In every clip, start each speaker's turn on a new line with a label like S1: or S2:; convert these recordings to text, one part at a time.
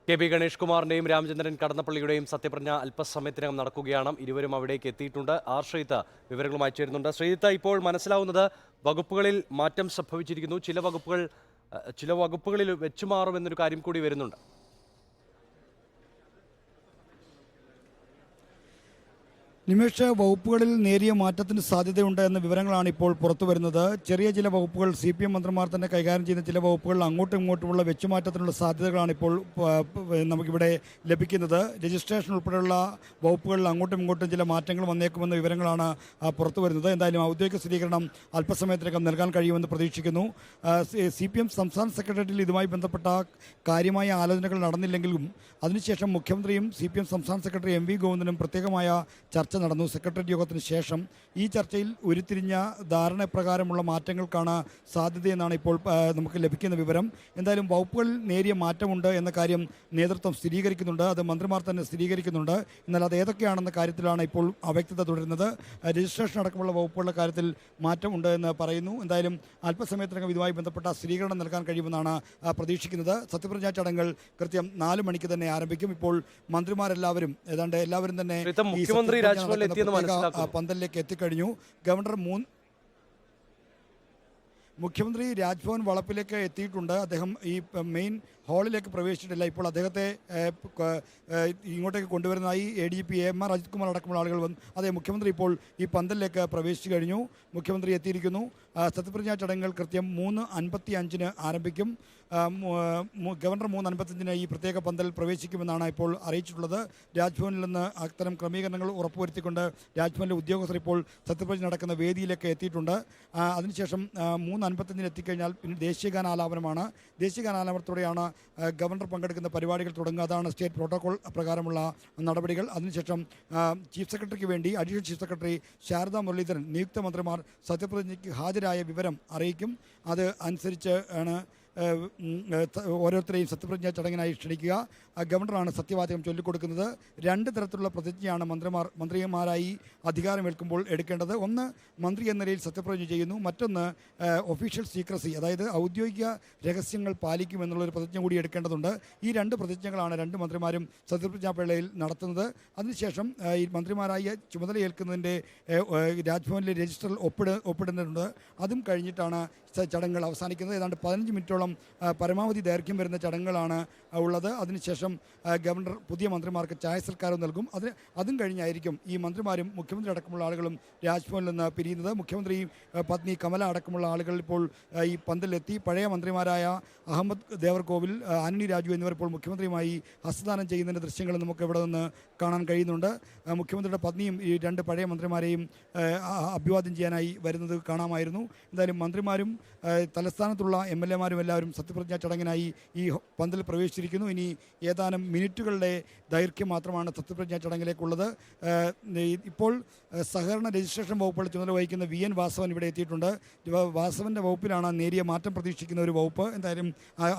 S1: K P Ganesh കുമാറിന്റെയും Ramachandran കടന്നപ്പള്ളിയുടെയും സത്യപ്രതിജ്ഞ അല്പസമയത്തിനകം നടക്കുകയാണ്. ഇരുവരും അവിടേക്ക് എത്തിയിട്ടുണ്ട്. ആർ ശ്രീജിത്ത് വിവരങ്ങളുമായി ചേരുന്നുണ്ട്. ശ്രീജിത്ത്, ഇപ്പോൾ മനസ്സിലാവുന്നത് വകുപ്പുകളിൽ മാറ്റം സംഭവിച്ചിരിക്കുന്നു. ചില വകുപ്പുകളിൽ വെച്ചുമാറുമെന്നൊരു കാര്യം കൂടി വരുന്നുണ്ട്.
S2: നിമിഷ വകുപ്പുകളിൽ നേരിയ മാറ്റത്തിന് സാധ്യതയുണ്ട് എന്ന വിവരങ്ങളാണ് ഇപ്പോൾ പുറത്തു വരുന്നത്. ചെറിയ ചില വകുപ്പുകൾ CPM മന്ത്രിമാർ തന്നെ കൈകാര്യം ചെയ്യുന്ന ചില വകുപ്പുകൾ അങ്ങോട്ടും ഇങ്ങോട്ടുമുള്ള വെച്ചുമാറ്റത്തിനുള്ള സാധ്യതകളാണ് ഇപ്പോൾ നമുക്കിവിടെ ലഭിക്കുന്നത്. രജിസ്ട്രേഷൻ ഉൾപ്പെടെയുള്ള വകുപ്പുകളിൽ അങ്ങോട്ടും ഇങ്ങോട്ടും ചില മാറ്റങ്ങൾ വന്നേക്കുമെന്ന വിവരങ്ങളാണ് പുറത്തു വരുന്നത്. എന്തായാലും ഔദ്യോഗിക സ്ഥിരീകരണം അല്പസമയത്തിനകം നൽകാൻ കഴിയുമെന്ന് പ്രതീക്ഷിക്കുന്നു. CPM സംസ്ഥാന സെക്രട്ടേറിയറ്റിൽ ഇതുമായി ബന്ധപ്പെട്ട കാര്യമായ ആലോചനകൾ നടന്നില്ലെങ്കിലും അതിനുശേഷം മുഖ്യമന്ത്രിയും CPM സംസ്ഥാന സെക്രട്ടറി MV ഗോവിന്ദനും പ്രത്യേകമായ ചർച്ച നടന്നു. സെക്രട്ടേറിയറ്റ് യോഗത്തിന് ശേഷം ഈ ചർച്ചയിൽ ഉരുത്തിരിഞ്ഞ ധാരണപ്രകാരമുള്ള മാറ്റങ്ങൾക്കാണ് സാധ്യതയെന്നാണ് ഇപ്പോൾ നമുക്ക് ലഭിക്കുന്ന വിവരം. എന്തായാലും വകുപ്പുകളിൽ നേരിയ മാറ്റമുണ്ട് എന്ന കാര്യം നേതൃത്വം സ്ഥിരീകരിക്കുന്നുണ്ട്. അത് മന്ത്രിമാർ തന്നെ സ്ഥിരീകരിക്കുന്നുണ്ട്. എന്നാൽ അത് ഏതൊക്കെയാണെന്ന കാര്യത്തിലാണ് ഇപ്പോൾ അവ്യക്തത തുടരുന്നത്. രജിസ്ട്രേഷൻ അടക്കമുള്ള വകുപ്പുകളുടെ കാര്യത്തിൽ മാറ്റമുണ്ട് എന്ന് പറയുന്നു. എന്തായാലും അല്പസമയത്തിനകം ഇതുമായി ബന്ധപ്പെട്ട സ്ഥിരീകരണം നൽകാൻ കഴിയുമെന്നാണ് പ്രതീക്ഷിക്കുന്നത്. സത്യപ്രതിജ്ഞാ ചടങ്ങുകൾ കൃത്യം 4 മണിക്ക് തന്നെ ആരംഭിക്കും. ഇപ്പോൾ മന്ത്രിമാരെല്ലാവരും എല്ലാവരും തന്നെ
S1: മുഖ്യമന്ത്രി
S2: പന്തലിലേക്ക് എത്തിക്കഴിഞ്ഞു. മുഖ്യമന്ത്രി രാജ്ഭവൻ വളപ്പിലേക്ക് എത്തിയിട്ടുണ്ട്. അദ്ദേഹം ഈ മെയിൻ ഹാളിലേക്ക് പ്രവേശിച്ചിട്ടില്ല. ഇപ്പോൾ അദ്ദേഹത്തെ ഇങ്ങോട്ടേക്ക് കൊണ്ടുവരുന്നതായി ADGP AMR അജിത് കുമാർ അടക്കമുള്ള ആളുകൾ വന്നു. അതെ, മുഖ്യമന്ത്രി ഇപ്പോൾ ഈ പന്തലിലേക്ക് പ്രവേശിച്ചു കഴിഞ്ഞു. മുഖ്യമന്ത്രി എത്തിയിരിക്കുന്നു. സത്യപ്രതിജ്ഞാ ചടങ്ങുകൾ കൃത്യം 3:55 ആരംഭിക്കും. ഗവർണർ 3:55 ഈ പ്രത്യേക പന്തൽ പ്രവേശിക്കുമെന്നാണ് ഇപ്പോൾ അറിയിച്ചിട്ടുള്ളത്. രാജ്ഭവനിൽ നിന്ന് അത്തരം ക്രമീകരണങ്ങൾ ഉറപ്പുവരുത്തിക്കൊണ്ട് രാജ്ഭവനിലെ ഉദ്യോഗസ്ഥർ ഇപ്പോൾ സത്യപ്രതിജ്ഞ നടക്കുന്ന വേദിയിലേക്ക് എത്തിയിട്ടുണ്ട്. അതിനുശേഷം 3:55 എത്തിക്കഴിഞ്ഞാൽ പിന്നെ ദേശീയഗാനാലാപനമാണ്. ദേശീയഗാനാലാപനത്തോടെയാണ് ഗവർണർ പങ്കെടുക്കുന്ന പരിപാടികൾ തുടങ്ങുക. അതാണ് സ്റ്റേറ്റ് പ്രോട്ടോകോൾ പ്രകാരമുള്ള നടപടികൾ. അതിനുശേഷം ചീഫ് സെക്രട്ടറിക്ക് വേണ്ടി additional chief secretary Sharada Muraleedharan നിയുക്ത മന്ത്രിമാർ സത്യപ്രതിജ്ഞയ്ക്ക് ഹാജരായ വിവരം അറിയിക്കും. അത് അനുസരിച്ച് ആണ് ഓരോരുത്തരെയും സത്യപ്രതിജ്ഞാ ചടങ്ങിനായി ക്ഷണിക്കുക. ഗവർണറാണ് സത്യവാചകം ചൊല്ലിക്കൊടുക്കുന്നത്. 2 തരത്തിലുള്ള പ്രതിജ്ഞയാണ് മന്ത്രിമാരായി അധികാരമേൽക്കുമ്പോൾ എടുക്കേണ്ടത്. ഒന്ന്, മന്ത്രി എന്ന നിലയിൽ സത്യപ്രതിജ്ഞ ചെയ്യുന്നു. മറ്റൊന്ന് ഒഫീഷ്യൽ സീക്രസി, അതായത് ഔദ്യോഗിക രഹസ്യങ്ങൾ പാലിക്കുമെന്നുള്ളൊരു പ്രതിജ്ഞ കൂടി എടുക്കേണ്ടതുണ്ട്. ഈ 2 പ്രതിജ്ഞകളാണ് 2 മന്ത്രിമാരും സത്യപ്രതിജ്ഞാവേളയിൽ നടത്തുന്നത്. അതിനുശേഷം ഈ മന്ത്രിമാരായി ചുമതലയേൽക്കുന്നതിൻ്റെ രാജ്ഭവനിലെ രജിസ്റ്ററിൽ ഒപ്പിടുന്നുണ്ട്. അതും കഴിഞ്ഞിട്ടാണ് ചടങ്ങുകൾ അവസാനിക്കുന്നത്. ഏതാണ്ട് 15 മിനിറ്റോളം പരമാവധി ദൈർഘ്യം വരുന്ന ചടങ്ങുകളാണ് ഉള്ളത്. അതിനുശേഷം ഗവർണർ പുതിയ മന്ത്രിമാർക്ക് ചായ സൽക്കാരം നൽകും. അതും കഴിഞ്ഞായിരിക്കും ഈ മന്ത്രിമാരും മുഖ്യമന്ത്രി അടക്കമുള്ള ആളുകളും രാജ്ഭവനിൽ നിന്ന് പിരിയുന്നത്. മുഖ്യമന്ത്രി പത്നി കമല അടക്കമുള്ള ആളുകൾ ഇപ്പോൾ ഈ പന്തലിലെത്തി. പഴയ മന്ത്രിമാരായ അഹമ്മദ് ദേവർകോവിൽ, ആന്റണി രാജു എന്നിവർ ഇപ്പോൾ മുഖ്യമന്ത്രിയുമായി ഹസ്തദാനം ചെയ്യുന്നതിൻ്റെ ദൃശ്യങ്ങൾ നമുക്ക് ഇവിടെ നിന്ന് കാണാൻ കഴിയുന്നുണ്ട്. മുഖ്യമന്ത്രിയുടെ പത്നിയും ഈ 2 പഴയ മന്ത്രിമാരെയും അഭിവാദ്യം ചെയ്യാനായി വരുന്നത് കാണാമായിരുന്നു. എന്തായാലും മന്ത്രിമാരും തലസ്ഥാനത്തുള്ള MLA-മാരും എല്ലാവരും സത്യപ്രതിജ്ഞാ ചടങ്ങിനായി ഈ പന്തൽ പ്രവേശിച്ചിരിക്കുന്നു. ഇനി ഏതാനും മിനിറ്റുകളുടെ ദൈർഘ്യം മാത്രമാണ് സത്യപ്രതിജ്ഞാ ചടങ്ങിലേക്കുള്ളത്. ഇപ്പോൾ സഹകരണ രജിസ്ട്രേഷൻ വകുപ്പുകൾ ചുമതല വഹിക്കുന്ന VN വാസവൻ ഇവിടെ എത്തിയിട്ടുണ്ട്. വാസവൻ്റെ വകുപ്പിലാണ് നേരിയ മാറ്റം പ്രതീക്ഷിക്കുന്ന ഒരു വകുപ്പ്. എന്തായാലും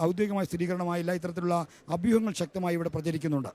S2: ഔദ്യോഗികമായ സ്ഥിരീകരണമായില്ല. ഇത്തരത്തിലുള്ള അഭ്യൂഹങ്ങൾ ശക്തമായി ഇവിടെ പ്രചരിക്കുന്നുണ്ട്.